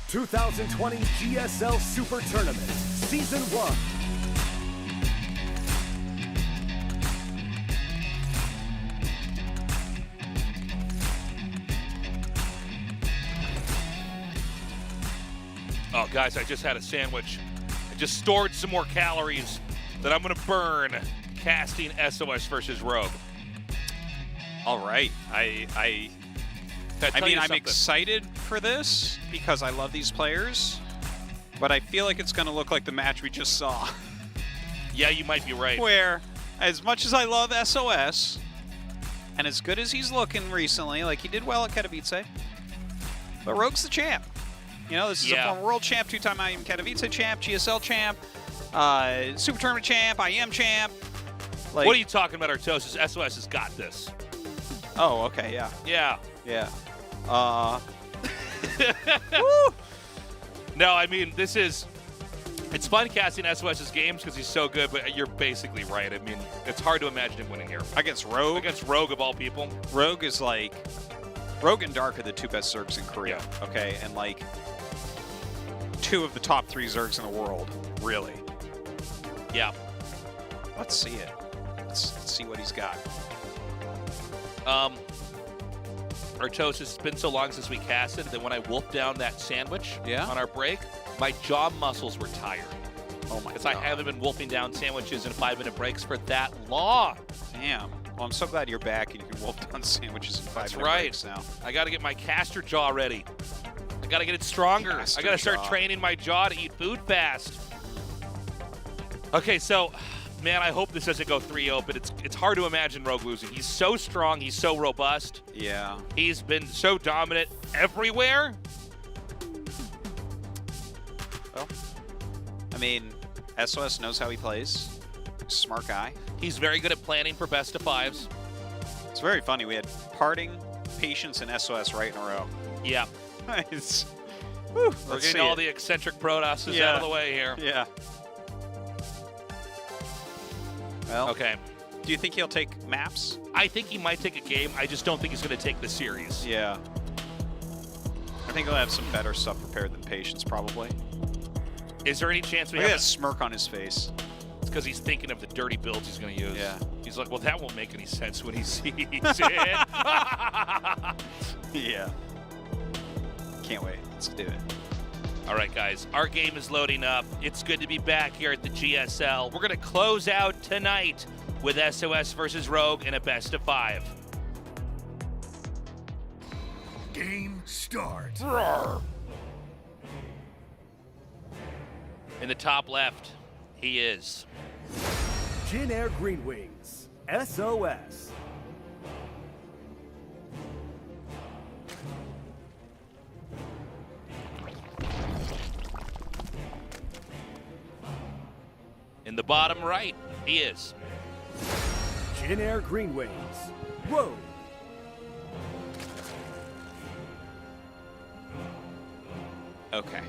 2020 GSL Super Tournament, Season 1. Oh, guys, I just had a sandwich. I just stored some more calories that I'm going to burn casting SOS versus Rogue. All right. I mean, I'm excited for this because I love these players, but I feel like it's going to look like the match we just saw. Yeah, you might be right. Where, as much as I love SOS, and as good as he's looking recently, like he did well at Katowice, but Rogue's the champ. You know, this is a former world champ, two-time IEM Katowice champ, GSL champ, Super Tournament champ, IEM champ. Like, what are you talking about, Artosis? SOS has got this. Oh, okay, yeah. Yeah. Yeah. No, I mean, it's fun casting SOS's games because he's so good, but you're basically right. I mean, it's hard to imagine him winning here. Against Rogue? Against Rogue, of all people. Rogue is like, Rogue and Dark are the two best Zergs in Korea, okay? And like, two of the top 3 Zergs in the world, really. Yeah. Let's see it. Let's see what he's got. Artosis, it's been so long since we casted that when I wolfed down that sandwich on our break, my jaw muscles were tired. Oh my god. Because I haven't been wolfing down sandwiches in 5-minute breaks for that long. Damn. Well, I'm so glad you're back and you can wolf down sandwiches in 5-minute breaks now. I got to get my caster jaw ready. I got to get it stronger. I got to start training my jaw to eat food fast. Okay, so, man, I hope this doesn't go 3-0, but it's hard to imagine Rogue losing. He's so strong. He's so robust. Yeah. He's been so dominant everywhere. Well, I mean, SOS knows how he plays. Smart guy. He's very good at planning for best of 5s. It's very funny. We had Parting, Patience, and SOS right in a row. Yeah. Nice. We're getting all the eccentric Protosses out of the way here. Yeah. Well, okay. Do you think he'll take maps? I think he might take a game. I just don't think he's going to take the series. Yeah. I think he'll have some better stuff prepared than Patience, probably. Is there any chance we have have a smirk on his face? It's because he's thinking of the dirty builds he's going to use. Yeah. He's like, well, that won't make any sense when he sees it. Yeah. Can't wait. Let's do it. All right, guys. Our game is loading up. It's good to be back here at the GSL. We're going to close out tonight with SOS versus Rogue in a best of 5. Game start. Roar. In the top left, he is Jin Air Green Wings, SOS. in the bottom right, he is Jin Air Green Wings, Rogue. Okay.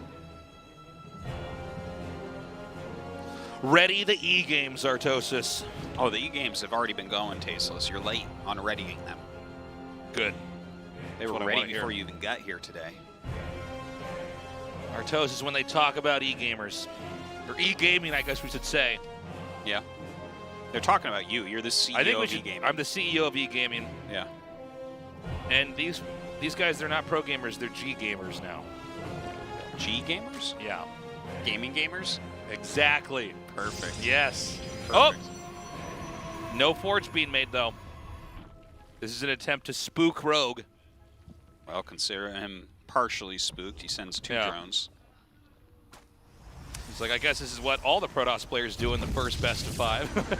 ready the E-games, Artosis. Oh, the E-games have already been going, Tasteless. You're late on readying them. Good. They were ready before you even got here today. Artosis, when they talk about E-gamers, or E-gaming, I guess we should say. Yeah. They're talking about you. You're the CEO of E-gaming. I'm the CEO of E-gaming. Yeah. And these guys, they're not pro gamers. They're G gamers now. G gamers? Yeah. Gaming gamers? Exactly. Perfect. Yes. Perfect. Oh! No forge being made, though. This is an attempt to spook Rogue. Well, consider him partially spooked. He sends two drones. He's like, I guess this is what all the Protoss players do in the first best of 5.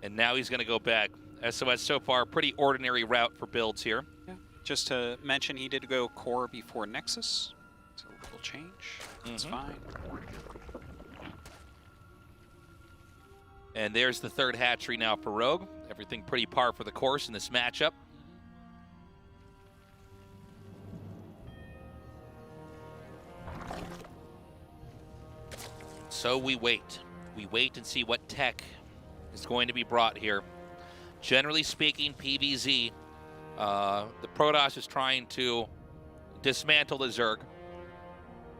And now he's going to go back. SOS so far, pretty ordinary route for builds here. Yeah. Just to mention, he did go core before Nexus. It's a little change. That's fine. And there's the third hatchery now for Rogue. Everything pretty par for the course in this matchup. So we wait. We wait and see what tech is going to be brought here. Generally speaking, PVZ The Protoss is trying to dismantle the Zerg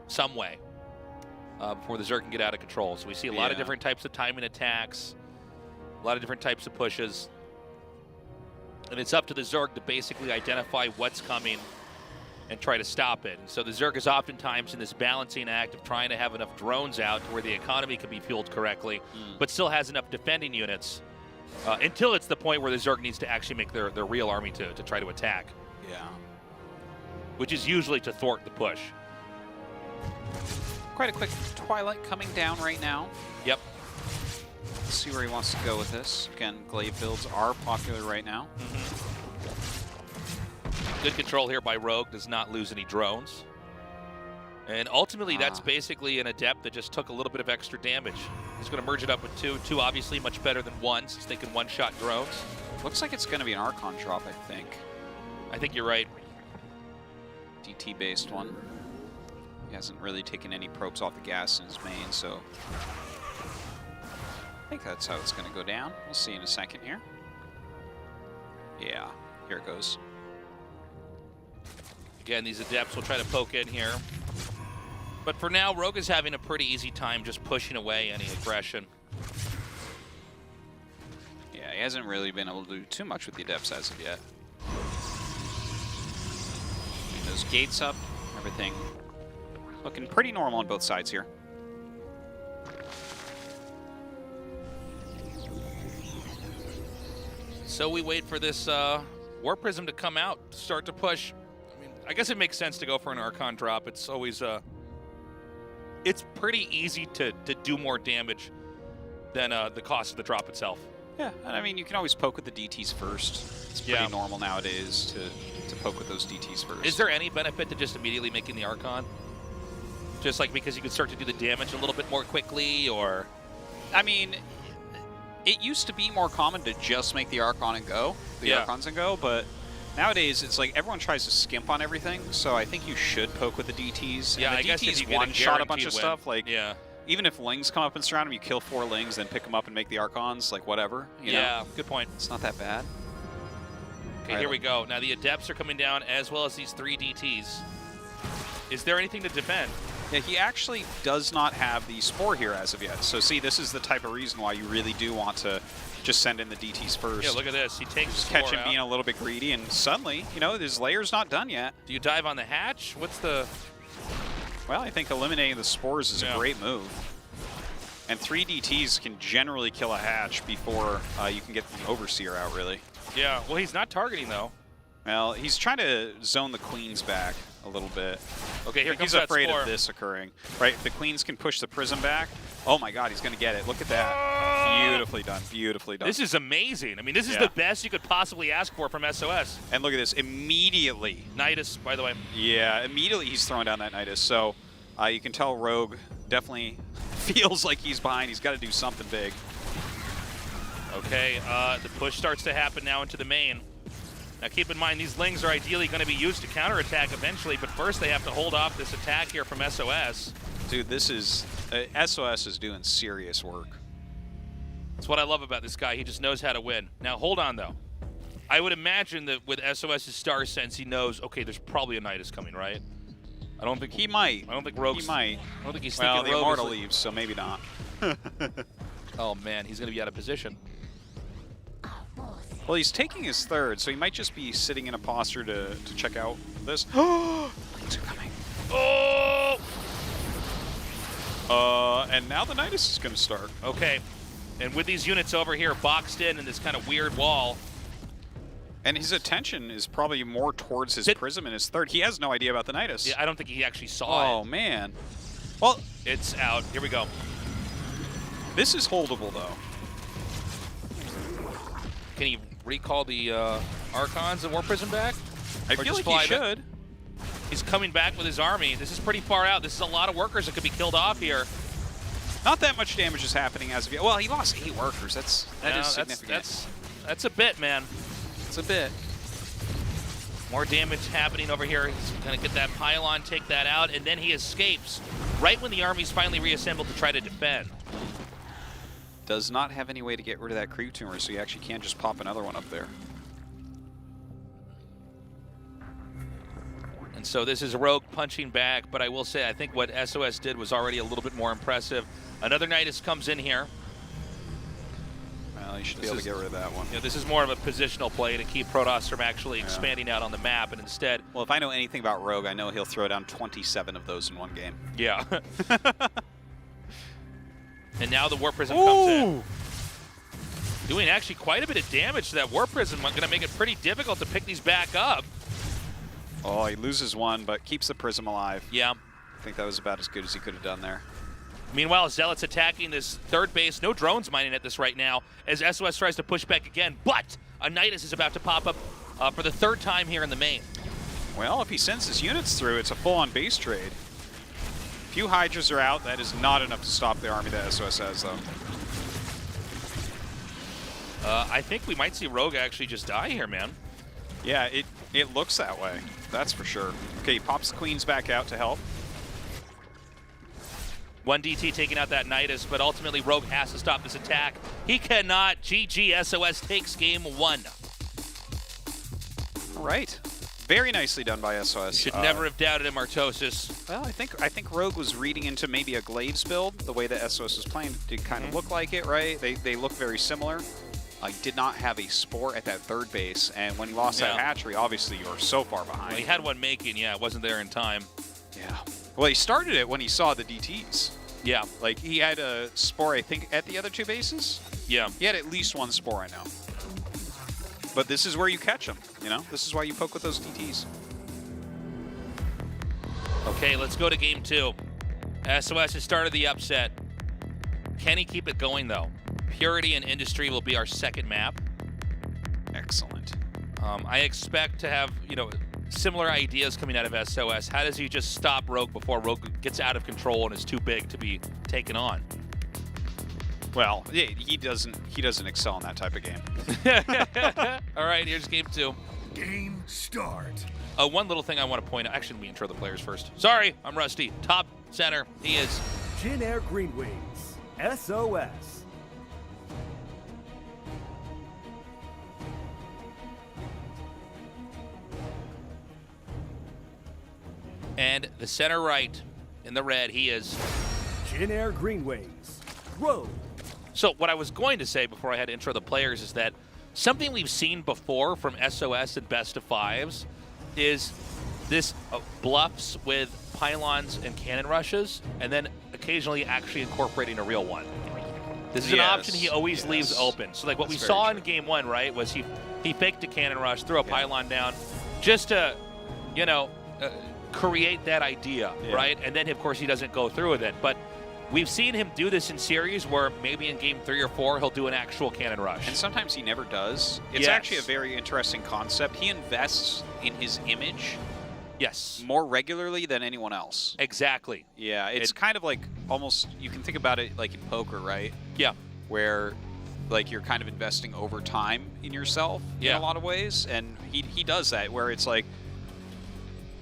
some way before the Zerg can get out of control. So we see a lot of different types of timing attacks, a lot of different types of pushes. And it's up to the Zerg to basically identify what's coming and try to stop it. And so the Zerg is oftentimes in this balancing act of trying to have enough drones out to where the economy can be fueled correctly, but still has enough defending units until it's the point where the Zerg needs to actually make their real army to try to attack. Yeah. Which is usually to thwart the push. Quite a quick Twilight coming down right now. Yep. Let's see where he wants to go with this. Again, glaive builds are popular right now. Good control here by Rogue, does not lose any drones. And ultimately, that's basically an Adept that just took a little bit of extra damage. He's going to merge it up with two. Two obviously much better than one, since they can one-shot drones. Looks like it's going to be an Archon drop, I think. I think you're right. DT-based one. He hasn't really taken any probes off the gas in his main, so I think that's how it's going to go down. We'll see in a second here. Yeah, here it goes. Again, these Adepts will try to poke in here. But for now, Rogue is having a pretty easy time just pushing away any aggression. Yeah, he hasn't really been able to do too much with the Adepts as of yet. Getting those gates up, everything looking pretty normal on both sides here. So we wait for this War Prism to come out, start to push. I mean, I guess it makes sense to go for an Archon drop. It's always it's pretty easy to do more damage than the cost of the drop itself. Yeah, and I mean, you can always poke with the DTs first. It's pretty normal nowadays to poke with those DTs first. Is there any benefit to just immediately making the Archon? Just like because you can start to do the damage a little bit more quickly, or? I mean, it used to be more common to just make the Archon and go, Archons and go, but nowadays it's like everyone tries to skimp on everything, so I think you should poke with the DTs. Yeah, and the I guess DTs if you get one-shot a bunch of stuff, like even if Lings come up and surround them, you kill 4 Lings, then pick them up and make the Archons, like whatever. You know? Good point. It's not that bad. Okay, here we go. Now the Adepts are coming down as well as these 3 DTs. Is there anything to defend? Yeah, he actually does not have the Spore here as of yet. So see, this is the type of reason why you really do want to just send in the DTs first. Yeah, look at this. He takes just catch him being a little bit greedy, and suddenly, you know, his layer's not done yet. Do you dive on the hatch? What's the... Well, I think eliminating the Spores is a great move. And 3 DTs can generally kill a hatch before you can get the Overseer out, really. Yeah, well, he's not targeting, though. Well, he's trying to zone the Queens back a little bit. Okay, here comes he's afraid Spore. of this occurring. Right, the Queens can push the Prism back. Oh my god, he's going to get it. Look at that. Beautifully done, beautifully done. This is amazing. I mean, this is the best you could possibly ask for from SOS. And look at this, immediately. Nidus, by the way. Yeah, immediately he's throwing down that Nidus. So you can tell Rogue definitely feels like he's behind. He's got to do something big. Okay, the push starts to happen now into the main. Now keep in mind, these Lings are ideally going to be used to counterattack eventually, but first they have to hold off this attack here from SOS. Dude, this is... SOS is doing serious work. That's what I love about this guy. He just knows how to win. Now, hold on, though. I would imagine that with SOS's Star Sense, he knows, okay, there's probably a Nidus coming, right? I don't think... He might. I don't think Rogue's... He might. I don't think he's thinking Well, the Rogue Immortal leaves, so maybe not. Oh, man, he's going to be out of position. Well, he's taking his 3rd, so he might just be sitting in a posture to check out this. Oh! Things are coming. Oh! And now the Nidus is going to start. Okay. And with these units over here boxed in this kind of weird wall. And his attention is probably more towards his Prism and his 3rd. He has no idea about the Nidus. Yeah, I don't think he actually saw it. Oh, man. Well, it's out. Here we go. This is holdable, though. Can he recall the Archons and War Prism back? I feel like he should. He's coming back with his army. This is pretty far out. This is a lot of workers that could be killed off here. Not that much damage is happening as of yet. Well, he lost 8 workers. That is significant. That's a bit, man. It's a bit. More damage happening over here. He's going to get that pylon, take that out, and then he escapes right when the army's finally reassembled to try to defend. Does not have any way to get rid of that creep tumor, so you actually can't just pop another one up there. And so this is Rogue punching back, but I will say I think what SOS did was already a little bit more impressive. Another Nidus comes in here. Well, you should be able to get rid of that one. Yeah, this is more of a positional play to keep Protoss from actually expanding out on the map, and instead... Well, if I know anything about Rogue, I know he'll throw down 27 of those in one game. Yeah. And now the Warp Prism comes in. Doing actually quite a bit of damage to that Warp Prism. Going to make it pretty difficult to pick these back up. Oh, he loses one, but keeps the Prism alive. Yeah. I think that was about as good as he could have done there. Meanwhile, Zealot's attacking this third base. No drones mining at this right now as SOS tries to push back again. But a Nidus is about to pop up for the third time here in the main. Well, if he sends his units through, it's a full-on base trade. Few Hydras are out. That is not enough to stop the army that SOS has, though. I think we might see Rogue actually just die here, man. Yeah, it looks that way. That's for sure. Okay, he pops the Queens back out to help. One DT taking out that Nidus, but ultimately Rogue has to stop this attack. He cannot. GG, SOS takes game 1. All right. Very nicely done by SOS. Should never have doubted him, Artosis. Well, I think Rogue was reading into maybe a Glaives build. The way that SOS was playing did kind of look like it, right? They look very similar. He did not have a Spore at that third base, and when he lost that hatchery, obviously you were so far behind. Well, he had one making, yeah, it wasn't there in time. Yeah. Well, he started it when he saw the DTs. Yeah. Like, he had a Spore, I think, at the other two bases. Yeah. He had at least one Spore, I know. But this is where you catch him, you know? This is why you poke with those DTs. Okay, let's go to game 2. SOS has started the upset. Can he keep it going, though? Purity and Industry will be our second map. Excellent. I expect to have, similar ideas coming out of SOS. How does he just stop Rogue before Rogue gets out of control and is too big to be taken on? Well, yeah, he doesn't excel in that type of game. All right, here's game 2. Game start. One little thing I want to point out. Actually, let me intro the players first. Sorry, I'm rusty. Top center, he is Jin Air Green Wings. SOS. And the center right in the red, he is Jin Air Green Wings. Rogue. So what I was going to say before I had to intro the players is that something we've seen before from SOS and Best of Fives is this bluffs with pylons and cannon rushes, and then occasionally actually incorporating a real one. This is an option he always leaves open. So like what we saw in game 1, right, was he faked a cannon rush, threw a pylon down, just to, create that idea, right? And then, of course, he doesn't go through with it. But we've seen him do this in series where maybe in game 3 or 4, he'll do an actual cannon rush. And sometimes he never does. It's actually a very interesting concept. He invests in his image more regularly than anyone else. Exactly. Yeah, it's kind of like almost, you can think about it like in poker, right? Yeah. Where like you're kind of investing over time in yourself in a lot of ways. And he does that where it's like,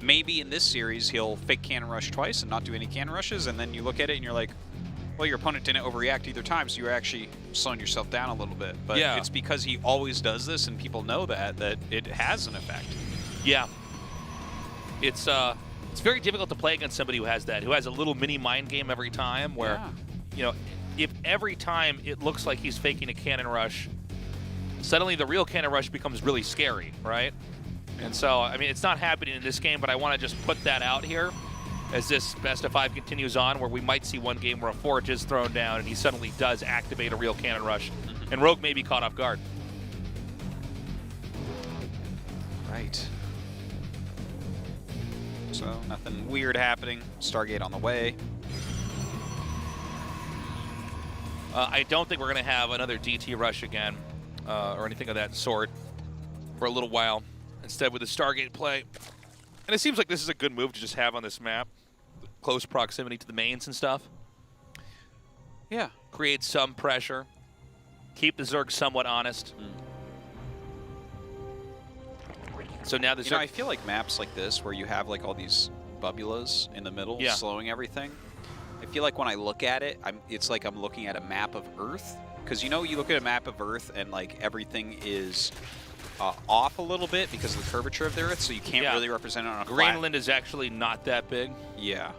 maybe in this series, he'll fake cannon rush twice and not do any cannon rushes, and then you look at it and you're like, well, your opponent didn't overreact either time, so you're actually slowing yourself down a little bit. But it's because he always does this and people know that it has an effect. Yeah. It's very difficult to play against somebody who has that, who has a little mini mind game every time where, if every time it looks like he's faking a cannon rush, suddenly the real cannon rush becomes really scary, right? And so, I mean, it's not happening in this game, but I want to just put that out here as this best of 5 continues on, where we might see one game where a forge is thrown down and he suddenly does activate a real cannon rush, and Rogue may be caught off guard. Right. So, nothing weird happening. Stargate on the way. I don't think we're going to have another DT rush again, or anything of that sort, for a little while. Instead, with the Stargate play. And it seems like this is a good move to just have on this map. Close proximity to the mains and stuff. Yeah. Create some pressure. Keep the Zerg somewhat honest. So now the Zerg... I feel like maps like this, where you have like all these bubulas in the middle, slowing everything. I feel like when I look at it, it's like I'm looking at a map of Earth. Because you look at a map of Earth and like everything is off a little bit because of the curvature of the Earth, so you can't really represent it on a Greenland is actually not that big. Yeah.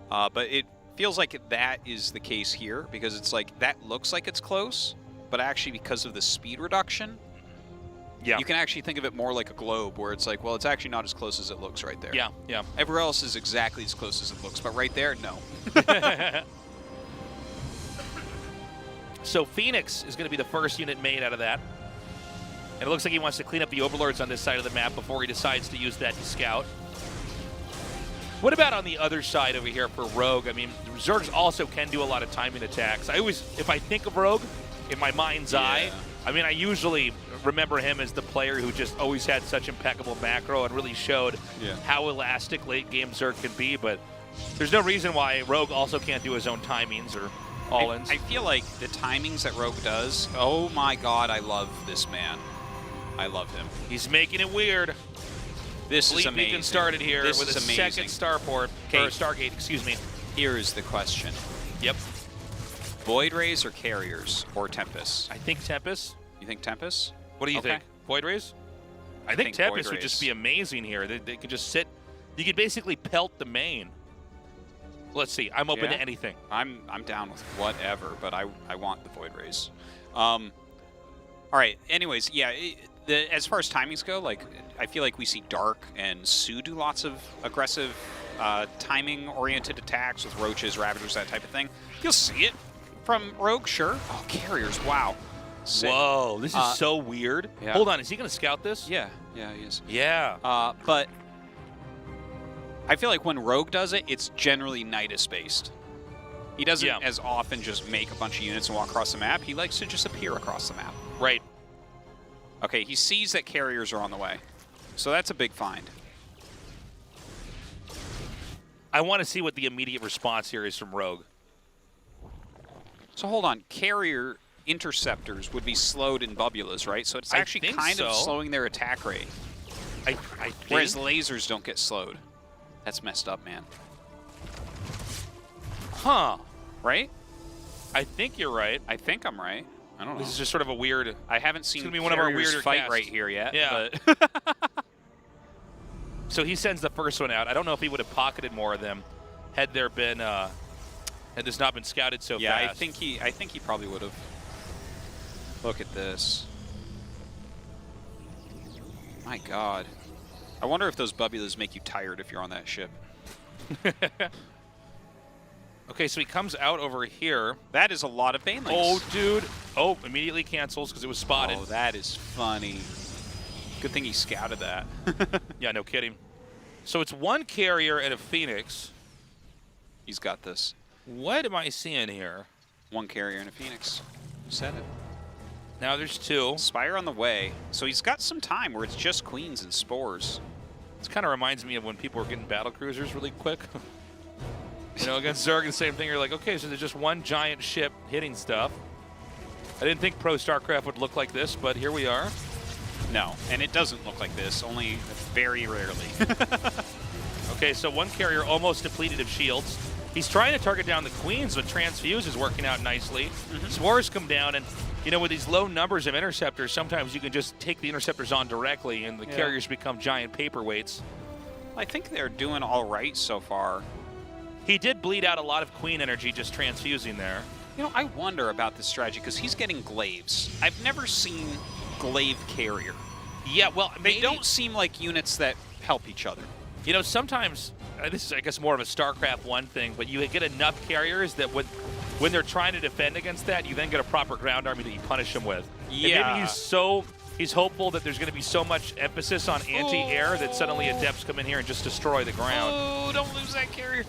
But it feels like that is the case here, because it's like, that looks like it's close, but actually because of the speed reduction, you can actually think of it more like a globe, where it's like, well, it's actually not as close as it looks right there. Yeah, yeah. Everywhere else is exactly as close as it looks, but right there, no. So Phoenix is going to be the first unit made out of that. And it looks like he wants to clean up the overlords on this side of the map before he decides to use that to scout. What about on the other side over here for Rogue? I mean, Zergs also can do a lot of timing attacks. I always, if I think of Rogue in my mind's eye, I mean, I usually remember him as the player who just always had such impeccable macro and really showed how elastic late game Zerg can be. But there's no reason why Rogue also can't do his own timings or all-ins. I feel like the timings that Rogue does, oh my god, I love this man. I love him. He's making it weird. This Fleet is amazing. Beacon started here with a amazing. second starport, or Stargate, excuse me. Here is the question. Yep. Void Rays or Carriers or Tempest? I think Tempest. You think Tempest? What do you think? Void Rays? I think Tempest Void would just Rays. be amazing here. They could just sit. You could basically pelt the main. Let's see. I'm open to anything. I'm down with whatever, but I want the Void Rays. All right. Anyways, as far as timings go, like, I feel like we see Dark and Sue do lots of aggressive timing-oriented attacks with Roaches, Ravagers, that type of thing. You'll see it from Rogue, sure. Oh, Carriers, wow. Sick. Whoa, this is so weird. Yeah. Hold on, is he going to scout this? Yeah, he is. Yeah. But I feel like when Rogue does it, it's generally Nidus-based. He doesn't as often just make a bunch of units and walk across the map. He likes to just appear across the map. Right. Okay, he sees that Carriers are on the way. So that's a big find. I want to see what the immediate response here is from Rogue. So hold on, Carrier interceptors would be slowed in Bubulas, right? So it's actually kind of slowing their attack rate. I think. Whereas lasers don't get slowed. That's messed up, man. Huh. Right? I think you're right. I think I'm right. I don't know. This is just sort of a weird. I haven't seen one of our weirder fight casts. right here yet. Yeah. But So he sends the first one out. I don't know if he would have pocketed more of them had there been had this not been scouted so fast. I think he probably would have. Look at this. My God. I wonder if those Bubulas make you tired if you're on that ship. Okay, so he comes out over here. That is a lot of Banelings. Oh, dude. Oh, immediately cancels because it was spotted. Oh, that is funny. Good thing he scouted that. Yeah, no kidding. So it's one Carrier and a Phoenix. He's got this. What am I seeing here? One Carrier and a Phoenix. You said it. Now there's two. Spire on the way. So he's got some time where it's just Queens and Spores. This kind of reminds me of when people were getting battle cruisers really quick. You know, against Zerg, the same thing. You're like, okay, so there's just one giant ship hitting stuff. I didn't think Pro Starcraft would look like this, but here we are. No, and it doesn't look like this, only very rarely. Okay, so one Carrier almost depleted of shields. He's trying to target down the Queens, but Transfuse is working out nicely. Spores come down, and, you know, with these low numbers of Interceptors, sometimes you can just take the Interceptors on directly, and the Carriers become giant paperweights. I think they're doing all right so far. He did bleed out a lot of Queen energy just transfusing there. You know, I wonder about this strategy, because he's getting Glaives. I've never seen Glaive Carrier. Yeah, well, They don't seem like units that help each other. You know, sometimes, this is, I guess, more of a StarCraft 1 thing, but you get enough carriers that when they're trying to defend against that, you then get a proper ground army that you punish them with. Yeah. And maybe he's hopeful that there's going to be so much emphasis on anti-air that suddenly Adepts come in here and just destroy the ground. Oh, don't lose that carrier.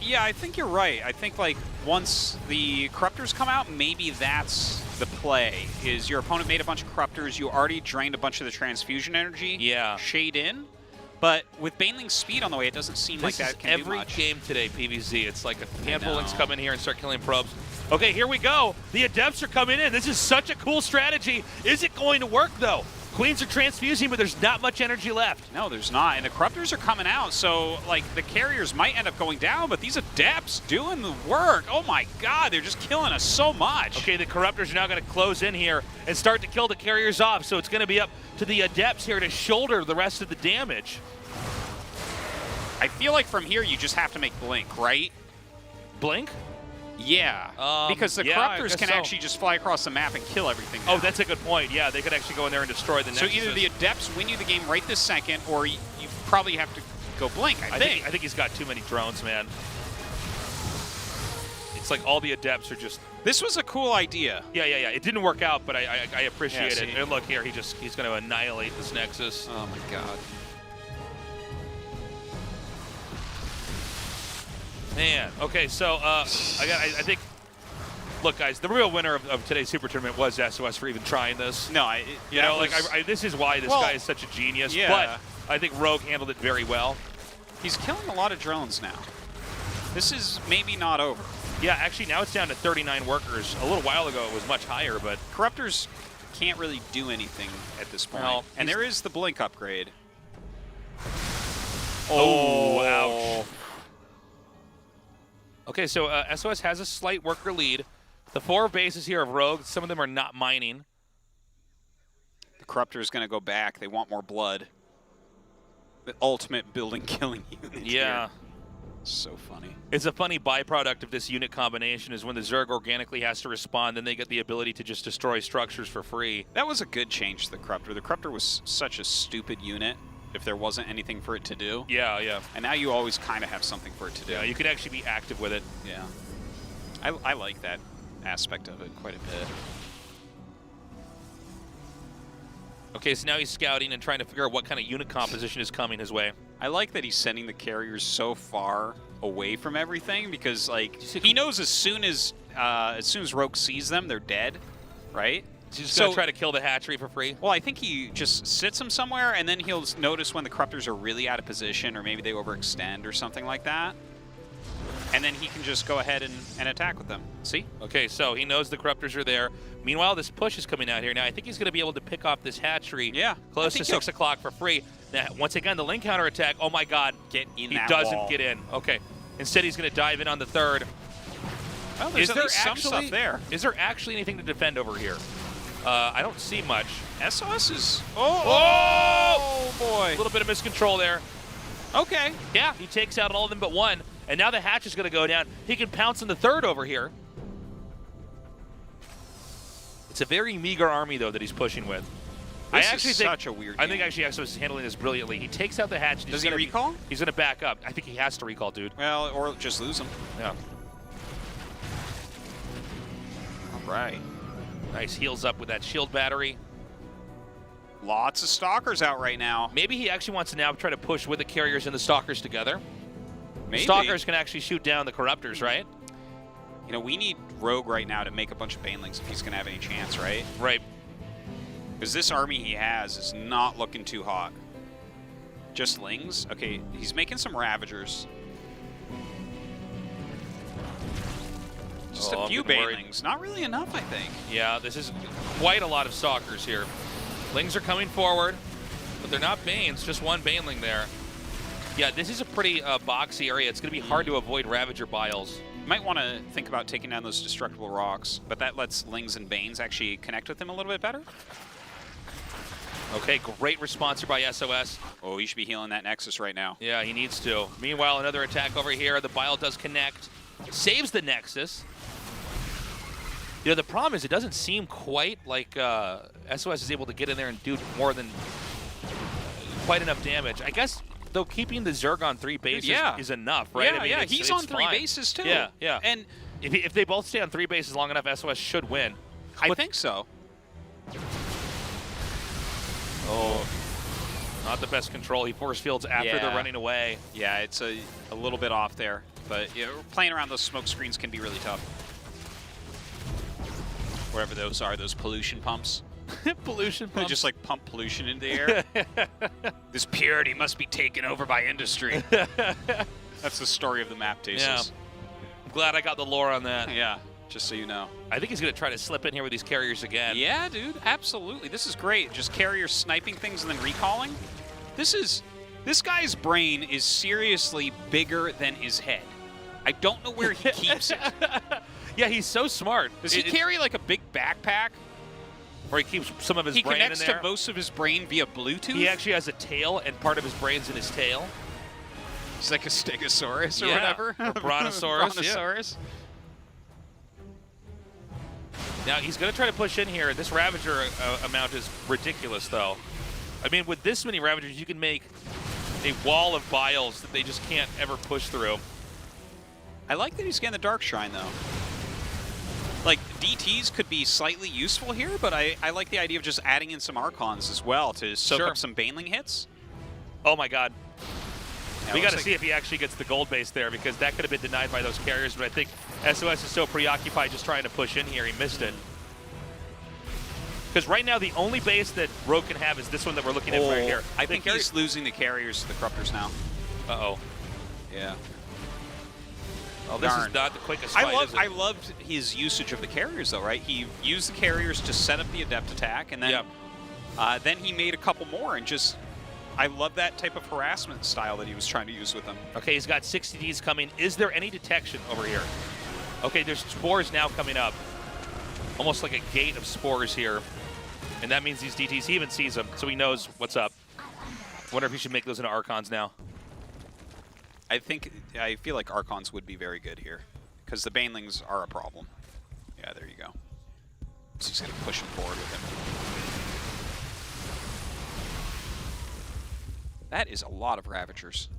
Yeah, I think you're right. I think, like, once the Corruptors come out, maybe that's the play, is your opponent made a bunch of Corruptors, you already drained a bunch of the transfusion energy. Yeah. Shade in. But with Baneling's speed on the way, it doesn't seem like that can do much. Every game today, PvZ, it's like a handful of links come in here and start killing probes. Okay, here we go. The Adepts are coming in. This is such a cool strategy. Is it going to work, though? Queens are transfusing, but there's not much energy left. No, there's not. And the Corruptors are coming out, so, like, the carriers might end up going down, but these Adepts doing the work. Oh, my God, they're just killing us so much. Okay, the Corruptors are now going to close in here and start to kill the carriers off, so it's going to be up to the Adepts here to shoulder the rest of the damage. I feel like from here, you just have to make Blink, right? Blink? Yeah, because the Corruptors can actually just fly across the map and kill everything now. Oh, that's a good point. Yeah, they could actually go in there and destroy the Nexus. So either the Adepts win you the game right this second, or you probably have to go Blink, I think. I think he's got too many drones, man. It's like all the Adepts are just... This was a cool idea. Yeah. It didn't work out, but I appreciate it. See. And look here, he's going to annihilate this Nexus. Oh, my God. Man, okay, so I think, look, guys, the real winner of today's Super Tournament was SOS for even trying this. No, this is why this guy is such a genius. Yeah. But I think Rogue handled it very well. He's killing a lot of drones now. This is maybe not over. Yeah, actually, now it's down to 39 workers. A little while ago, it was much higher, but Corruptors can't really do anything at this point. Well, and there is the Blink upgrade. Oh, ouch. Okay, so SOS has a slight worker lead. The 4 bases here of Rogue, some of them are not mining. The Corruptor is going to go back. They want more blood. The ultimate building killing unit. Yeah. Here. So funny. It's a funny byproduct of this unit combination is when the Zerg organically has to respond, then they get the ability to just destroy structures for free. That was a good change to the Corruptor. The Corruptor was such a stupid unit if there wasn't anything for it to do. Yeah. And now you always kind of have something for it to do. Yeah, you can actually be active with it. Yeah. I like that aspect of it quite a bit. Okay, so now he's scouting and trying to figure out what kind of unit composition is coming his way. I like that he's sending the carriers so far away from everything because, like, he knows as soon as Rogue sees them, they're dead, right? He's just going to try to kill the hatchery for free? Well, I think he just sits them somewhere, and then he'll notice when the Corruptors are really out of position, or maybe they overextend or something like that. And then he can just go ahead and attack with them. See? Okay, so he knows the Corruptors are there. Meanwhile, this push is coming out here. Now, I think he's going to be able to pick off this hatchery close to 6 o'clock for free. Now, once again, the link counterattack. Oh, my God. Get in he that doesn't wall. get in. Okay. Instead, he's going to dive in on the 3rd. Well, there's at least some stuff there. Is there actually anything to defend over here? I don't see much. SOS is... Oh, boy. A little bit of miscontrol there. Okay. Yeah, he takes out all of them but one. And now the hatch is going to go down. He can pounce on the 3rd over here. It's a very meager army, though, that he's pushing with. This is such a weird game. I think actually SOS is handling this brilliantly. He takes out the hatch. Does he recall? He's going to back up. I think he has to recall, dude. Well, or just lose him. Yeah. All right. Nice heals up with that shield battery. Lots of Stalkers out right now. Maybe he actually wants to now try to push with the carriers and the Stalkers together. Maybe. Stalkers can actually shoot down the Corruptors, right? You know, we need Rogue right now to make a bunch of Banelings if he's going to have any chance, right? Right. Because this army he has is not looking too hot. Just Lings? Okay, he's making some Ravagers. Just a few Banelings. Not really enough, I think. Yeah, this is quite a lot of Stalkers here. Lings are coming forward, but they're not Banes, just one Baneling there. Yeah, this is a pretty boxy area. It's going to be hard to avoid Ravager Biles. You might want to think about taking down those destructible rocks, but that lets Lings and Banes actually connect with them a little bit better. Okay, great response here by SOS. Oh, he should be healing that Nexus right now. Yeah, he needs to. Meanwhile, another attack over here. The Bile does connect. Saves the Nexus. You know, the problem is it doesn't seem quite like SOS is able to get in there and do more than quite enough damage. I guess, though, keeping the Zerg on 3 bases is enough, right? Yeah, I mean, he's on 3 bases, too. Yeah. And if they both stay on 3 bases long enough, SOS should win. I think so. Oh, not the best control. He force fields after they're running away. Yeah, it's a little bit off there. But you know, playing around those smoke screens can be really tough. Whatever those are, those pollution pumps. Pollution pumps? They just like pump pollution into the air. This purity must be taken over by industry. That's the story of the map, Tasis. Yeah. I'm glad I got the lore on that. Yeah. just so you know. I think he's going to try to slip in here with these carriers again. Yeah, dude, absolutely. This is great. Just carriers sniping things and then recalling. This guy's brain is seriously bigger than his head. I don't know where he keeps it. Yeah, he's so smart. Does he carry like a big backpack? Or he keeps some of his brain in there? He connects to most of his brain via Bluetooth? He actually has a tail, and part of his brain's in his tail. He's like a Stegosaurus or yeah. whatever. Or Brontosaurus. Brontosaurus. Yeah. Now, he's going to try to push in here. This Ravager amount is ridiculous, though. I mean, with this many Ravagers, you can make a wall of biles that they just can't ever push through. I like that he's getting the Dark Shrine, though. Like, DTs could be slightly useful here, but I like the idea of just adding in some Archons as well to soak up some Baneling hits. Oh, my God. Yeah, We got to see if he actually gets the gold base there, because that could have been denied by those carriers, but I think SOS is so preoccupied just trying to push in here, he missed it. Because right now, the only base that Rogue can have is this one that we're looking at right here. I think he's losing the carriers to the Corruptors now. Uh-oh. Yeah. Oh, this is not the quickest fight, is it? I loved his usage of the carriers, though, right? He used the carriers to set up the Adept attack, and then, then he made a couple more, and just... I love that type of harassment style that he was trying to use with them. Okay, he's got 60 Ds coming. Is there any detection over here? Okay, there's spores now coming up. Almost like a gate of spores here. And that means these DTs, he even sees them, so he knows what's up. Wonder if he should make those into Archons now. I feel like Archons would be very good here, because the Banelings are a problem. Yeah, there you go. So he's going to push him forward with him. That is a lot of Ravagers.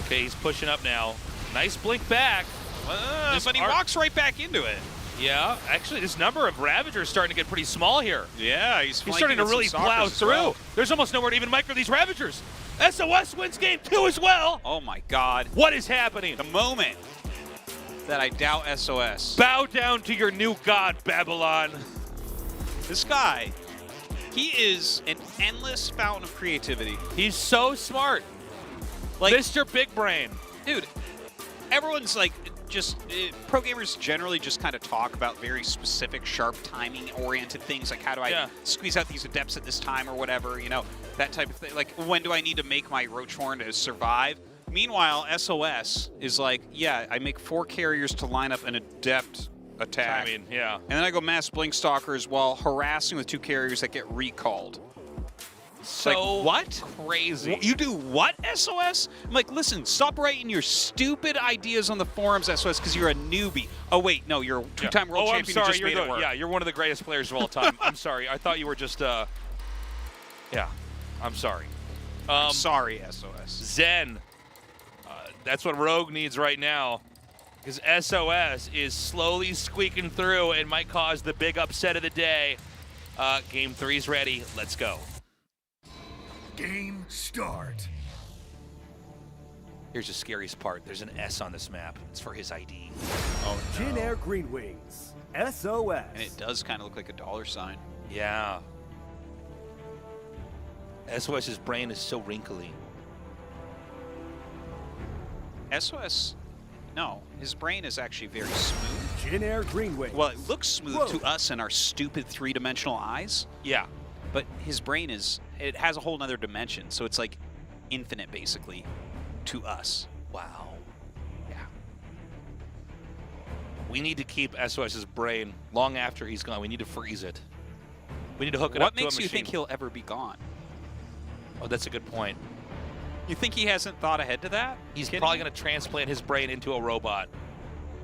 Okay, he's pushing up now. Nice blink back. But he walks right back into it. Yeah, actually, this number of Ravagers is starting to get pretty small here. Yeah, he's starting to really plow through. Well. There's almost nowhere to even micro these Ravagers. SOS wins game 2 as well. Oh my God. What is happening? The moment that I doubt SOS. Bow down to your new god, Babylon. This guy, he is an endless fountain of creativity. He's so smart. Like, Mr. Big Brain. Dude, everyone's like, pro gamers generally just kind of talk about very specific, sharp, timing-oriented things, like how do I squeeze out these adepts at this time or whatever, you know, that type of thing. Like, when do I need to make my Roachhorn to survive? Meanwhile, SOS is like, yeah, I make 4 carriers to line up an adept attack. I mean, yeah. And then I go mass blink stalkers while harassing with 2 carriers that get recalled. So like, what? Crazy. You do what, SOS? I'm like, listen, stop writing your stupid ideas on the forums, SOS, because you're a newbie. Oh, wait, no, you're a 2-time world champion. I'm sorry, who just made it work. Yeah, you're one of the greatest players of all time. I'm sorry. I thought you were just, yeah, I'm sorry. I'm sorry, SOS. Zen, that's what Rogue needs right now, because SOS is slowly squeaking through and might cause the big upset of the day. Game 3's ready. Let's go. Game start. Here's the scariest part. There's an S on this map. It's for his ID. Oh, no. Jin Air Green Wings. SOS. And it does kind of look like a $sign. Yeah. SOS's brain is so wrinkly. SOS, no, his brain is actually very smooth. Jin Air Green Wings. Well, it looks smooth to us and our stupid 3-dimensional eyes. Yeah. But his brain it has a whole nother dimension, so it's like infinite, basically, to us. Wow. Yeah. We need to keep SOS's brain long after he's gone. We need to freeze it. We need to hook it up to a machine. What makes you think he'll ever be gone? Oh, that's a good point. You think he hasn't thought ahead to that? He's probably going to transplant his brain into a robot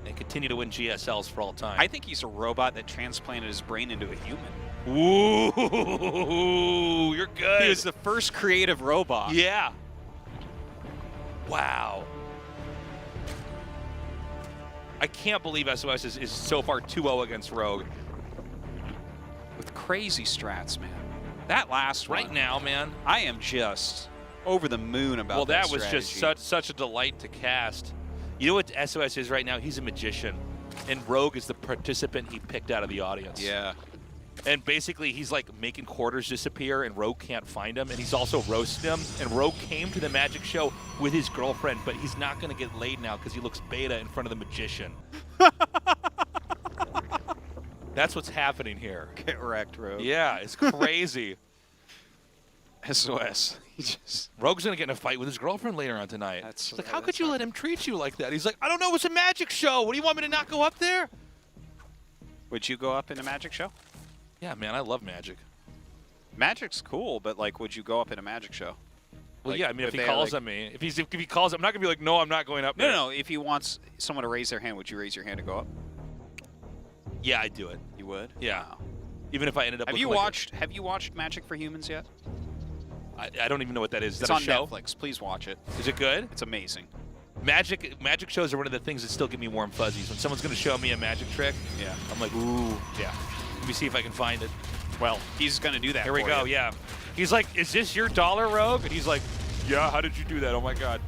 and continue to win GSLs for all time. I think he's a robot that transplanted his brain into a human. Ooh, you're good. He was the first creative robot. Yeah. Wow. I can't believe SOS is so far 2-0 against Rogue. With crazy strats, man. That last one. Right now, man. I am just over the moon about that strategy. Was just such a delight to cast. You know what SOS is right now? He's a magician. And Rogue is the participant he picked out of the audience. Yeah. And basically, he's like making quarters disappear, and Rogue can't find him, and he's also roasting him. And Rogue came to the magic show with his girlfriend, but he's not going to get laid now because he looks beta in front of the magician. That's what's happening here. Get wrecked, Rogue. Yeah, it's crazy. SOS. Rogue's going to get in a fight with his girlfriend later on tonight. That's She's like, how could you let him treat you like that? He's like, I don't know, it's a magic show. What do you want me to not go up there? Would you go up in a magic show? Yeah, man, I love magic. Magic's cool, but like, would you go up in a magic show? Well, Like, yeah, I mean, if would he they, calls like- on me, if he calls, I'm not gonna be like, no, I'm not going up there. No. If he wants someone to raise their hand, would you raise your hand to go up? Yeah, I'd do it. You would. Yeah. Wow. Even if I ended up. Have looking you like watched Have you watched Magic for Humans yet? I don't even know what that is. Is It's that a on show? Netflix. Please watch it. Is it good? It's amazing. Magic shows are one of the things that still give me warm fuzzies. When someone's gonna show me a magic trick, Yeah. I'm like, ooh. Yeah. Let me see if I can find it. Well, he's gonna do that. Here we for go. you. Yeah. He's like, is this your dollar, Rogue? And he's like, yeah. How did you do that? Oh my God.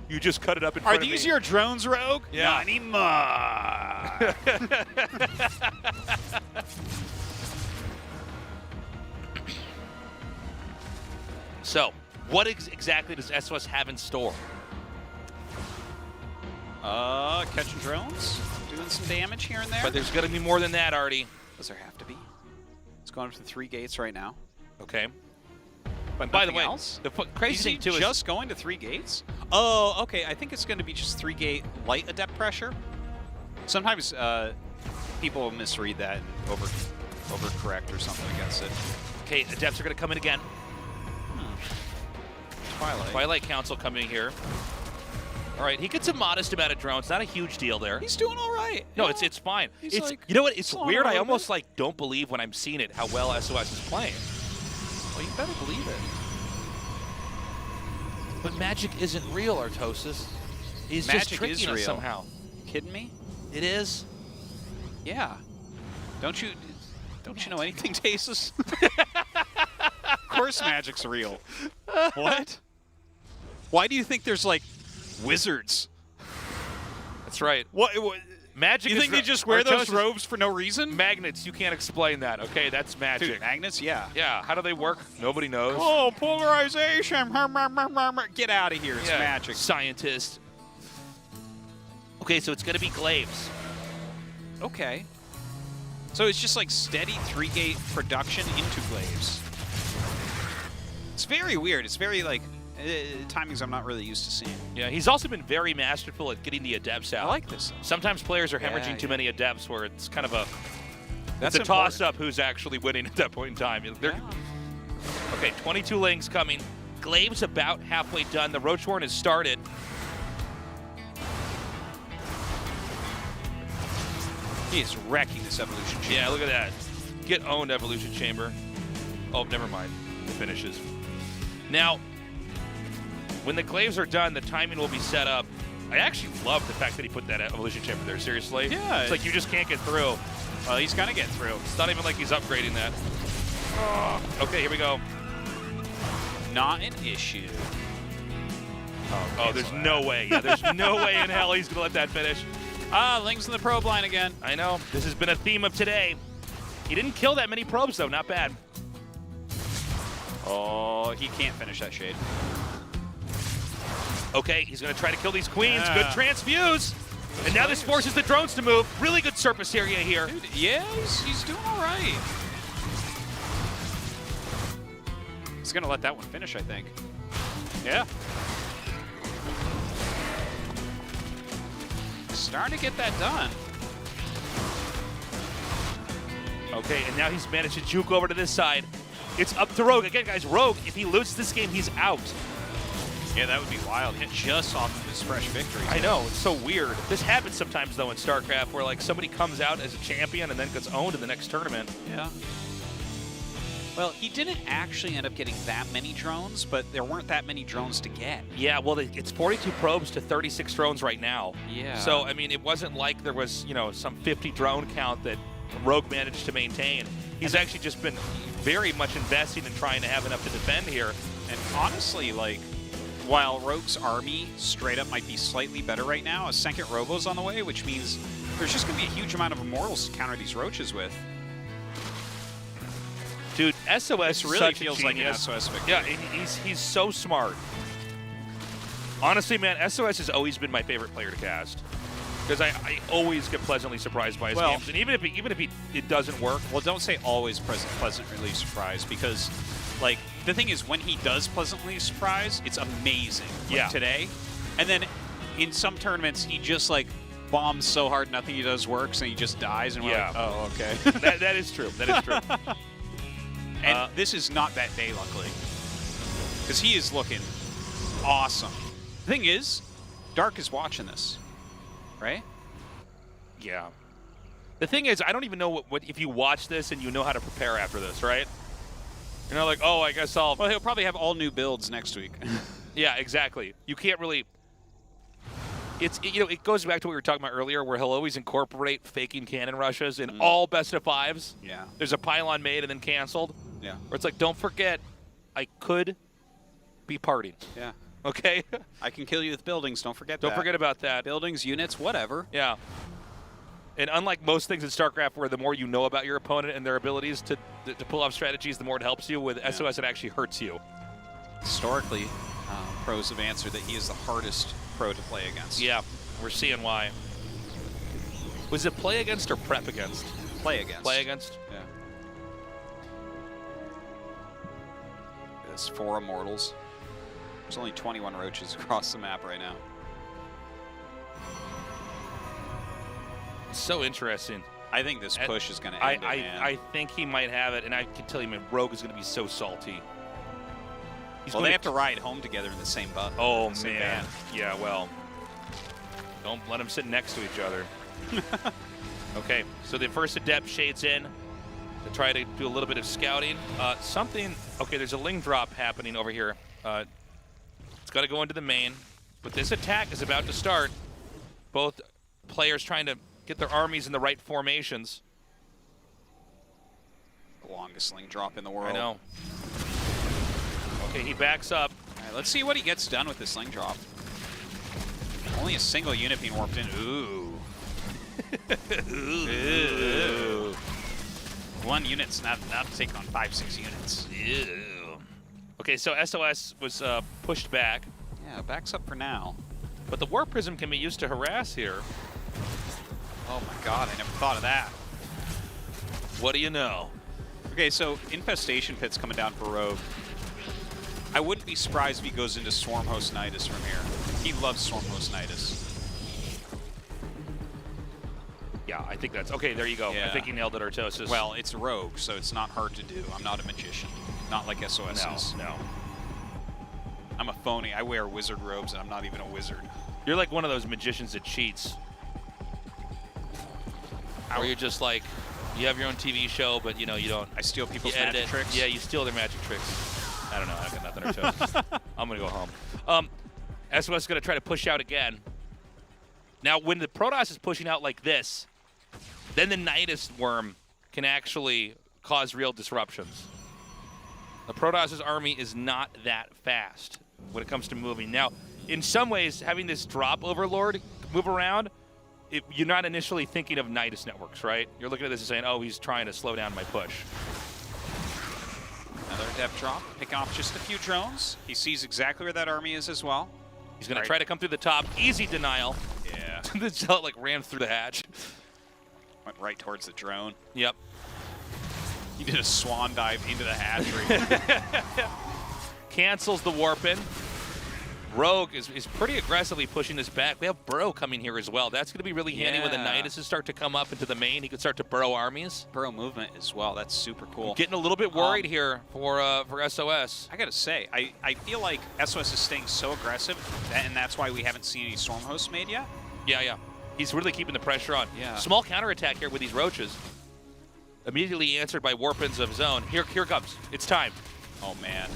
You just cut it up in Are front of me. these your drones, Rogue? Yeah. Not anymore. So, what exactly does SOS have in store? Catching drones, doing some damage here and there. But there's gonna be more than that, Artie. Does there have to be? It's going up to 3 gates right now. Okay. But By the nothing way, else? the crazy thing too is just going to 3 gates? Oh, okay. I think it's going to be just 3-gate light adept pressure. Sometimes people misread that and overcorrect or something against it. okay, adepts are gonna come in again. Twilight. Twilight Council coming here. All right, he gets a modest amount of drones, not a huge deal there. He's doing all right. No, Yeah. it's fine. He's It's like you know what? It's slowing weird. a I little almost bit. like don't believe when I'm seeing it how well SOS is playing. Well, you better believe it. But magic isn't real, Artosis. He's just Magic tricking is us real. somehow. Kidding me? It is. Yeah. Don't you know anything, Tasus? Of course magic's real. What? Why do you think there's like wizards? That's right. What? Magic. You is think they real. just wear those Artosis- robes for no reason? Magnets. You can't explain that. Okay, that's magic. Dude, magnets? Yeah. Yeah. How do they work? Nobody knows. Oh, polarization. Get out of here. It's Yeah, magic. Scientist. Okay, so it's gonna be glaives. Okay. So it's just like steady 3-gate production into glaives. It's very weird. It's very like timings I'm not really used to seeing. Yeah, he's also been very masterful at getting the adepts out. I like this. Sometimes players are hemorrhaging Yeah, too yeah. many adepts where it's kind of a That's it's a important. toss-up who's actually winning at that point in time. They're- Yeah. Okay, 22 lings coming. Glaive's about halfway done. The Roach Warren has started. He is wrecking this evolution chamber. Yeah, look at that. Get owned, Evolution Chamber. Oh, never mind. It finishes. Now, when the glaives are done, the timing will be set up. I actually love the fact that he put that Evolution Chamber there, seriously. Yeah. It's like you just can't get through. Well, he's gonna get through. It's not even like he's upgrading that. Okay, here we go. Not an issue. Oh, there's no way. Yeah, there's no way in hell he's going to let that finish. Ah, Ling's in the probe line again. I know. This has been a theme of today. He didn't kill that many probes, though. Not bad. Oh, he can't finish that shade. Okay, he's going to try to kill these queens. Yeah. Good transfuse. And now this forces the drones to move. Really good surface area here. Dude, yeah, he's doing all right. He's gonna let that one finish, I think. Yeah. Starting to get that done. Okay, and now he's managed to juke over to this side. It's up to Rogue. Again, guys, Rogue, if he loses this game, he's out. Yeah, that would be wild. Hit just off of his fresh victory. I know, it's so weird. This happens sometimes, though, in StarCraft, where, like, somebody comes out as a champion and then gets owned in the next tournament. Yeah. Well, he didn't actually end up getting that many drones, but there weren't that many drones to get. Yeah, well, it's 42 probes to 36 drones right now. Yeah. So, I mean, it wasn't like there was, you know, some 50 drone count that Rogue managed to maintain. He's actually just been very much investing in trying to have enough to defend here. And honestly, like, while Rogue's army straight up might be slightly better right now, a second Robo's on the way, which means there's just going to be a huge amount of Immortals to counter these Roaches with. Dude, SOS really such feels a like an genius. SOS victory. Yeah, he's so smart. Honestly, man, SOS has always been my favorite player to cast. Because I always get pleasantly surprised by his games. And even if it doesn't work. Well, don't say always pleasantly surprised, because, like, the thing is, when he does pleasantly surprise, it's amazing. Like today. And then in some tournaments, he just, like, bombs so hard nothing he does works, and he just dies, and we're like, oh, okay. that is true. That is true. And this is not that day, luckily. Because he is looking awesome. The thing is, Dark is watching this, right? Yeah. The thing is, I don't even know what if you watch this and you know how to prepare after this, right? You're not like, oh, I guess I'll... Well, he'll probably have all new builds next week. Yeah, exactly. You can't really... It goes back to what we were talking about earlier, where he'll always incorporate faking cannon rushes in all best of fives. Yeah. There's a pylon made and then canceled. Yeah. Where it's like, don't forget, I could be partying. Yeah. Okay? I can kill you with buildings. Don't forget Don't forget about that. Buildings, units, whatever. Yeah. And unlike most things in StarCraft, where the more you know about your opponent and their abilities to pull off strategies, the more it helps you, with SOS it actually hurts you. Historically, pros have answered that he is the hardest pro to play against. Yeah, we're seeing why. Was it play against or prep against? Play against. Play against? Yeah. There's 4 Immortals. There's only 21 roaches across the map right now. So interesting. I think this push is going to end it, man. I think he might have it, and I can tell you, man, Rogue is going to be so salty. Well, they have to ride home together in the same bus. Oh, man. Yeah, well, don't let them sit next to each other. Okay, so the first Adept shades in to try to do a little bit of scouting. Okay, there's a Ling drop happening over here. It's got to go into the main, but this attack is about to start. Both players trying to get their armies in the right formations. The longest Ling drop in the world. I know. Okay, he backs up. All right, let's see what he gets done with this Sling drop. Only a single unit being warped in. Ooh. Ooh. One unit's not enough to take on 5-6 units. Ew. Okay, so SOS was pushed back. Yeah, backs up for now. But the Warp Prism can be used to harass here. Oh my god, I never thought of that. What do you know? Okay, so Infestation Pit's coming down for Rogue. I wouldn't be surprised if he goes into Swarmhost Nidus from here. He loves Swarmhost Nidus. Yeah, I think that's... Okay, there you go. Yeah. I think he nailed it, Artosis. Well, it's Rogue, so it's not hard to do. I'm not a magician. Not like SOS is. No. I'm a phony. I wear wizard robes, and I'm not even a wizard. You're like one of those magicians that cheats. Where you're just like, you have your own TV show, but you know, you don't... I steal people's edit magic tricks? Yeah, you steal their magic tricks. I don't know. I've got nothing, Artosis. I'm going to go home. SOS is going to try to push out again. Now, when the Protoss is pushing out like this, then the Nidus worm can actually cause real disruptions. The Protoss' army is not that fast when it comes to moving. Now, in some ways, having this drop overlord move around, you're not initially thinking of Nidus networks, right? You're looking at this and saying, oh, he's trying to slow down my push. Another depth drop, picking off just a few drones. He sees exactly where that army is as well. He's going to try to come through the top. Easy denial. Yeah. The Zealot like ran through the hatch. Went right towards the drone. Yep. He did a swan dive into the hatchery. Cancels the warp in. Rogue is pretty aggressively pushing this back. We have Burrow coming here as well. That's going to be really handy when the Niduses start to come up into the main. He could start to burrow armies. Burrow movement as well. That's super cool. I'm getting a little bit worried here for SOS. I got to say, I feel like SOS is staying so aggressive, and that's why we haven't seen any Stormhosts made yet. Yeah. He's really keeping the pressure on. Yeah. Small counterattack here with these roaches. Immediately answered by warp-ins of zone. Here comes. It's time. Oh, man.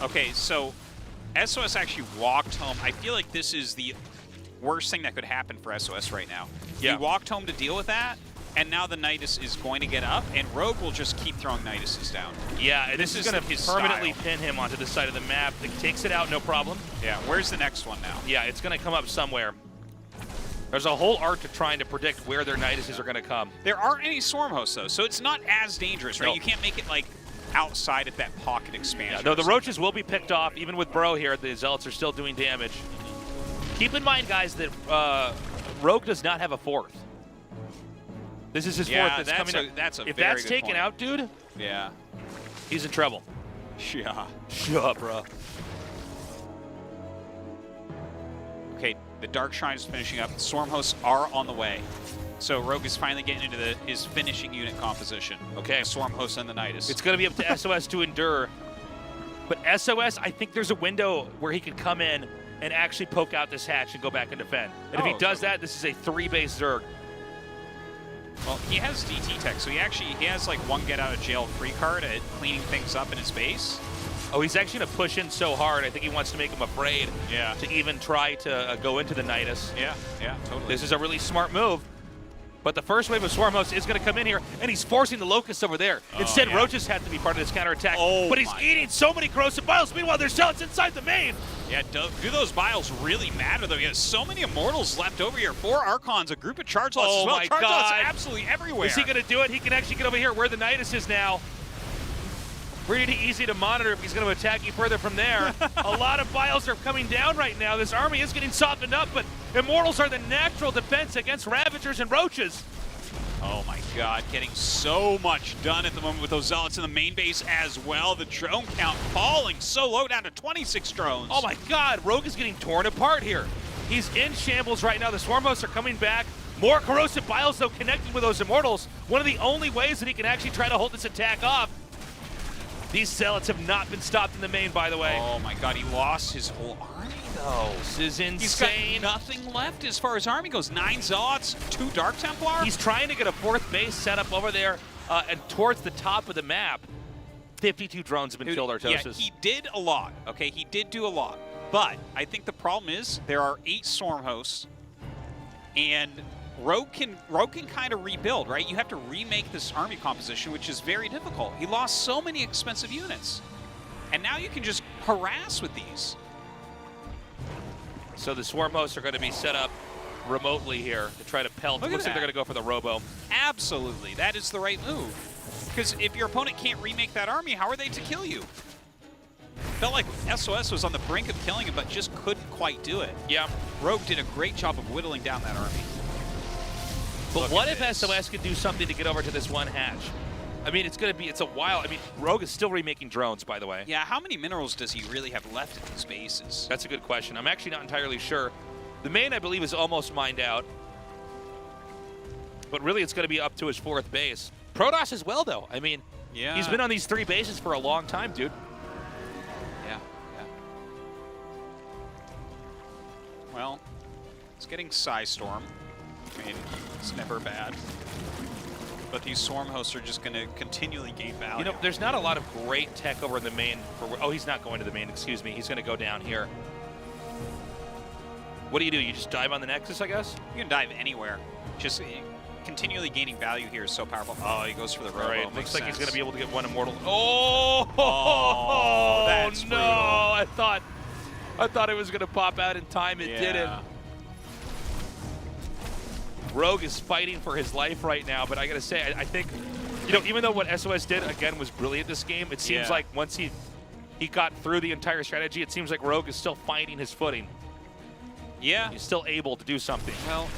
Okay, so SOS actually walked home. I feel like this is the worst thing that could happen for SOS right now. Yeah. He walked home to deal with that, and now the Nidus is going to get up, and Rogue will just keep throwing Niduses down. Yeah, and this is going to permanently pin him onto this side of the map. It takes it out, no problem. Yeah, where's the next one now? Yeah, it's going to come up somewhere. There's a whole art to trying to predict where their Niduses are going to come. There aren't any Swarm hosts, though, so it's not as dangerous, right? Nope. You can't make it like outside of that pocket expansion. Yeah, no, the Roaches will be picked off, even with Bro here. The Zealots are still doing damage. Keep in mind, guys, that Rogue does not have a fourth. This is his fourth that's coming up. That's a if very that's good taken point. out, dude, yeah, he's in trouble. Yeah. Sure, bro. Okay, the Dark Shrine is finishing up. Swarm hosts are on the way. So Rogue is finally getting into his finishing unit composition. Okay. The Swarm hosts and the Nidus. It's going to be up to SOS to endure. But SOS, I think there's a window where he could come in and actually poke out this hatch and go back and defend. And if he does that, this is a 3-base Zerg. Well, he has DT tech, so he has like one get out of jail free card at cleaning things up in his base. Oh, he's actually going to push in so hard. I think he wants to make him afraid to even try to go into the Nidus. Yeah, totally. This is a really smart move. But the first wave of Swarm Host is going to come in here, and he's forcing the Locusts over there. Instead, Roaches have to be part of this counterattack. But he's eating so many corrosive biles. Meanwhile, there's Zealots inside the main. Yeah, do those biles really matter, though? He has so many Immortals left over here. 4 Archons, a group of Charge Lots as well. My Charge God. Lots absolutely everywhere. Is he going to do it? He can actually get over here where the Nidus is now. Pretty easy to monitor if he's going to attack you further from there. A lot of biles are coming down right now. This army is getting softened up, but Immortals are the natural defense against Ravagers and Roaches. Oh my God, getting so much done at the moment with those Zealots in the main base as well. The drone count falling so low, down to 26 drones. Oh my God, Rogue is getting torn apart here. He's in shambles right now. The Swarm Hosts are coming back. More corrosive biles, though, connecting with those Immortals. One of the only ways that he can actually try to hold this attack off. These Zealots have not been stopped in the main, by the way. Oh my God, he lost his whole army, though. This is insane. He's got nothing left as far as army goes. 9 Zealots, 2 Dark Templar. He's trying to get a 4th base set up over there and towards the top of the map. 52 drones have been killed, Artosis. Yeah, he did a lot, okay? He did do a lot. But I think the problem is there are 8 Swarm Hosts, and Rogue can kind of rebuild, right? You have to remake this army composition, which is very difficult. He lost so many expensive units. And now you can just harass with these. So the Swarm Hosts are going to be set up remotely here to try to pelt. It looks like they're going to go for the Robo. Absolutely. That is the right move. Because if your opponent can't remake that army, how are they to kill you? Felt like SOS was on the brink of killing him, but just couldn't quite do it. Yeah. Rogue did a great job of whittling down that army. But what if SOS could do something to get over to this one hatch? I mean, it's a while. I mean, Rogue is still remaking drones, by the way. Yeah, how many minerals does he really have left in these bases? That's a good question. I'm actually not entirely sure. The main, I believe, is almost mined out. But really, it's going to be up to his 4th base. Protoss as well, though. I mean, he's been on these 3 bases for a long time, dude. Yeah. Well, it's getting Psystorm. I mean, it's never bad. But these Swarm Hosts are just going to continually gain value. You know, there's not a lot of great tech over in the main. Oh, he's not going to the main, excuse me. He's going to go down here. What do? You just dive on the Nexus, I guess? You can dive anywhere. Just continually gaining value here is so powerful. Oh, he goes for the Robo. Right, looks like he's going to be able to get one Immortal. That's no! brutal. I thought it was going to pop out in time. It didn't. Rogue is fighting for his life right now, but I gotta say, I think, you know, even though what SOS did, again, was brilliant this game, it seems like once he got through the entire strategy, it seems like Rogue is still finding his footing. Yeah. He's still able to do something. Well,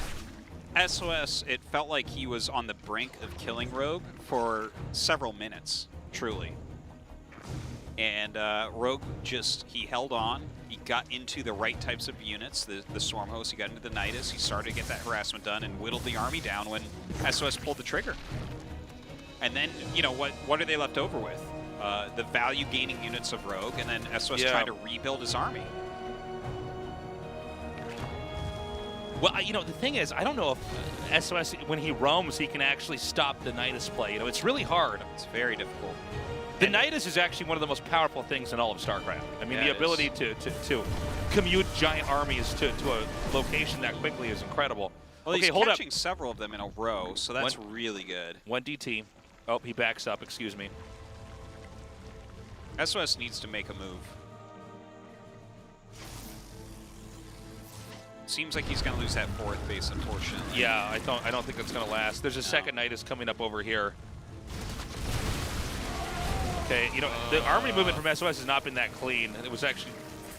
SOS, it felt like he was on the brink of killing Rogue for several minutes, truly. And Rogue he held on. He got into the right types of units, the Swarm Host. He got into the Nidus. He started to get that harassment done and whittled the army down when SOS pulled the trigger. And then, you know, what are they left over with? The value-gaining units of Rogue, and then SOS trying to rebuild his army. Well, you know, the thing is, I don't know if SOS, when he roams, he can actually stop the Nidus play. You know, it's really hard. It's very difficult. The Nidus is actually one of the most powerful things in all of StarCraft. I mean, the ability to commute giant armies to a location that quickly is incredible. Well, okay, he's hold catching up. several of them in a row, so that's really good. 1 DT. Oh, he backs up, excuse me. SOS needs to make a move. Seems like he's going to lose that 4th base, unfortunately. Yeah, I don't think that's going to last. There's a second Nidus coming up over here. Okay, you know, the army movement from SOS has not been that clean. It was actually,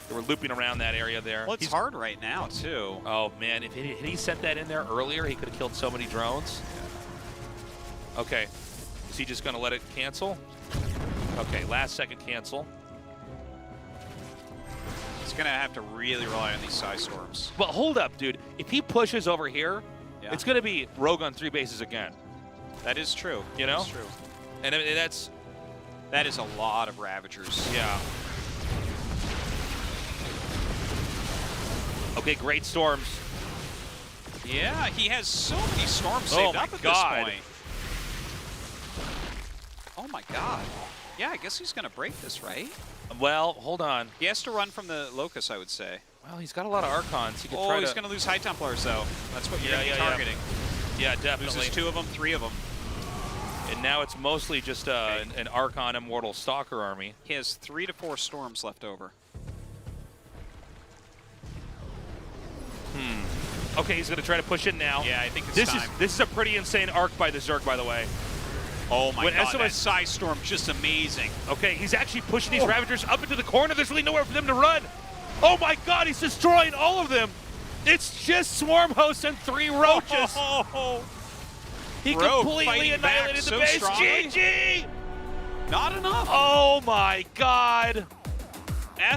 they were looping around that area there. Well, it's hard right now, too. Oh, man, if he sent that in there earlier, he could have killed so many drones. Okay, is he just going to let it cancel? Okay, last second cancel. He's going to have to really rely on these side storms. Well, hold up, dude. If he pushes over here, Yeah. it's going to be Rogue on 3 bases again. That is true. You know? That's true. And I mean, that's... That is a lot of Ravagers. Yeah. Okay, great storms. Yeah, he has so many storms saved up at this point. Oh my god. Yeah, I guess he's going to break this, right? Well, hold on. He has to run from the Locust, I would say. Well, he's got a lot of Archons. He could Oh, try he's to... going to lose High Templars, though. That's what you're Yeah, going to be yeah, yeah. targeting. Yeah, definitely. Loses 2 of them, 3 of them. And now it's mostly just an Archon Immortal Stalker army. He has 3 to 4 storms left over. Okay, he's going to try to push in now. Yeah, I think it's this time. This is a pretty insane arc by the Zerg, by the way. Oh my When god, SOS that Side Storm just amazing. Okay, he's actually pushing these Ravagers up into the corner. There's really nowhere for them to run. Oh my god, he's destroying all of them. It's just Swarm Hosts and 3 Roaches. He Rogue completely fighting back annihilated the so base. strongly. GG! Not enough. Oh my god.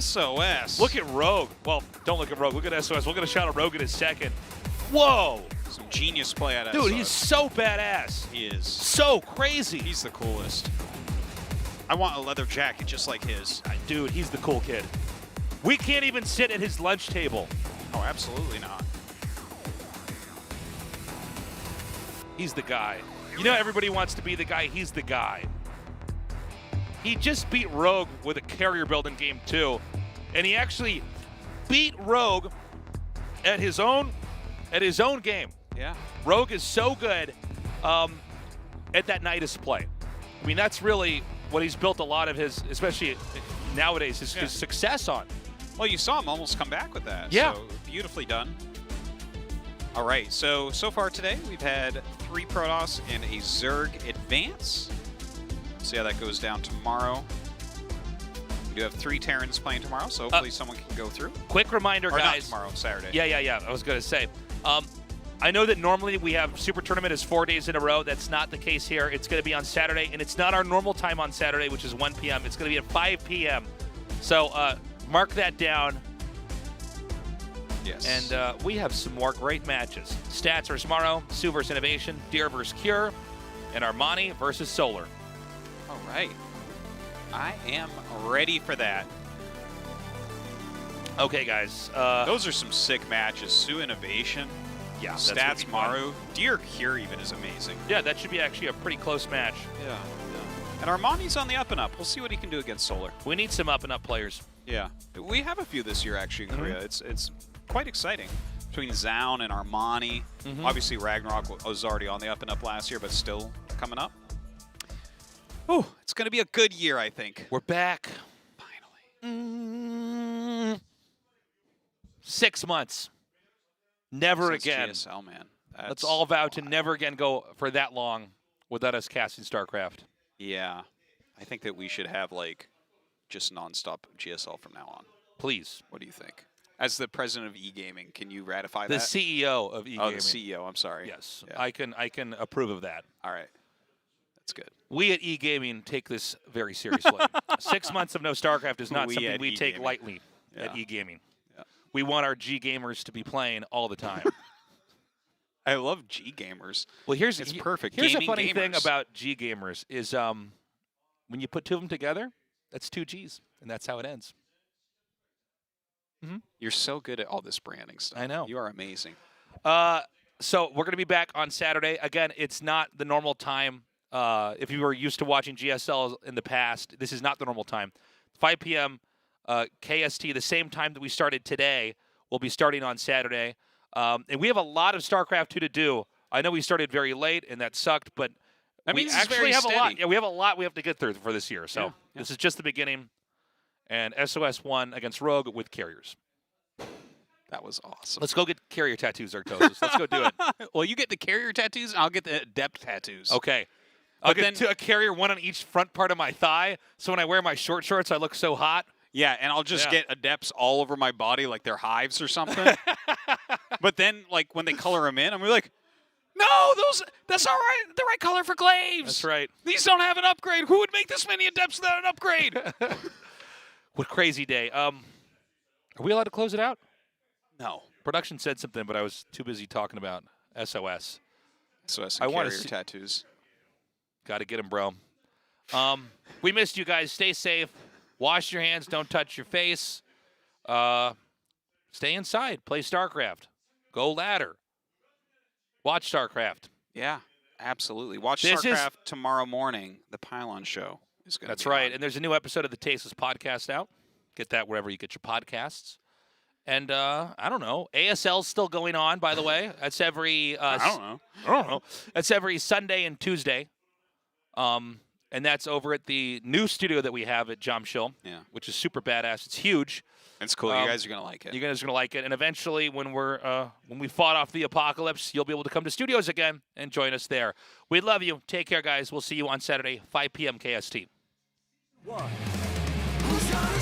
SOS. Look at Rogue. Well, don't look at Rogue. Look at SOS. We'll get a shot at Rogue in a second. Whoa. Some genius play out of Dude, SOS. he's so badass. He is. So crazy. He's the coolest. I want a leather jacket just like his. Dude, he's the cool kid. We can't even sit at his lunch table. Oh, absolutely not. He's the guy. You know, everybody wants to be the guy. He's the guy. He just beat Rogue with a carrier build in game 2, and he actually beat Rogue at his own game. Yeah. Rogue is so good at that Nidus play. I mean, that's really what he's built a lot of his, especially nowadays, his success on. Well, you saw him almost come back with that. Yeah. So beautifully done. All right, so far today, we've had 3 Protoss and a Zerg Advance. See how that goes down tomorrow. We do have 3 Terrans playing tomorrow, so hopefully someone can go through. Quick reminder, Or guys. not tomorrow, Saturday. Yeah. I was going to say. I know that normally we have Super Tournament is 4 days in a row. That's not the case here. It's going to be on Saturday, and it's not our normal time on Saturday, which is 1 p.m. It's going to be at 5 p.m. So mark that down. Yes. And we have some more great matches. Stats are tomorrow. Sue versus Innovation, Deer versus Cure, and Armani versus Solar. All right. I am ready for that. Okay, guys. Those are some sick matches. Sue Innovation. Yeah, that's gonna be Stats fun. Maru. Deer Cure even is amazing. Yeah, that should be actually a pretty close match. Yeah. And Armani's on the up and up. We'll see what he can do against Solar. We need some up-and-up players. Yeah. We have a few this year, actually, in Korea. It's quite exciting. Between Zaun and Armani. Obviously, Ragnarok was already on the up and up last year, but still coming up. Oh, it's going to be a good year, I think. We're back. Finally. 6 months. Never Since again. GSL, man. Let's all vow to never again go for that long without us casting StarCraft. Yeah. I think that we should have, like, just nonstop GSL from now on. Please. What do you think? As the president of e-gaming, can you ratify The that? CEO of e-gaming. Oh, the CEO. I'm sorry. Yes, Yeah. I can approve of that. All right. That's good. We at e-gaming take this very seriously. 6 months of no StarCraft is not We something at we take e-gaming. lightly Yeah. at e-gaming. Yeah. We want our G gamers to be playing all the time. I love G gamers. Well, here's It's perfect. Here's Gaming a funny thing gamers. about G gamers is when you put 2 of them together, that's 2 Gs, and that's how it ends. You're so good at all this branding stuff. I know. You are amazing. So we're going to be back on Saturday. Again, it's not the normal time. If you were used to watching GSL in the past, this is not the normal time. 5 p.m. KST, the same time that we started today, we'll be starting on Saturday. And we have a lot of StarCraft 2 to do. I know we started very late, and that sucked, but That we means it's actually very have a lot. steady. Yeah, we have a lot we have to get through for this year. So Yeah. this is just the beginning. And SOS won against Rogue with carriers. That was awesome. Let's go get carrier tattoos, Arctosis. Let's go do it. Well, you get the carrier tattoos, and I'll get the adept tattoos. Okay. I'll get a carrier, one on each front part of my thigh, so when I wear my short shorts, I look so hot. Yeah, and I'll just get adepts all over my body like they're hives or something. But then, like, when they color them in, I'm like, no, that's all right. The right color for glaives. That's right. These don't have an upgrade. Who would make this many adepts without an upgrade? What crazy day. Are we allowed to close it out? No. Production said something, but I was too busy talking about SOS. SOS and carrier tattoos. Got to get them, bro. We missed you guys. Stay safe. Wash your hands. Don't touch your face. Stay inside. Play StarCraft. Go ladder. Watch StarCraft. Yeah, absolutely. Watch StarCraft tomorrow morning. The Pylon Show is going to be That's right. on. And there's a new episode of the Tasteless podcast out. Get that wherever you get your podcasts. And I don't know. ASL's still going on, by the way. That's every I don't know. That's every Sunday and Tuesday. And that's over at the new studio that we have at Jamshil, which is super badass. It's huge. It's cool. You guys are going to like it. You guys are going to like it. And eventually, when we fought off the apocalypse, you'll be able to come to studios again and join us there. We love you. Take care, guys. We'll see you on Saturday, 5 p.m. KST. 1. Who's gonna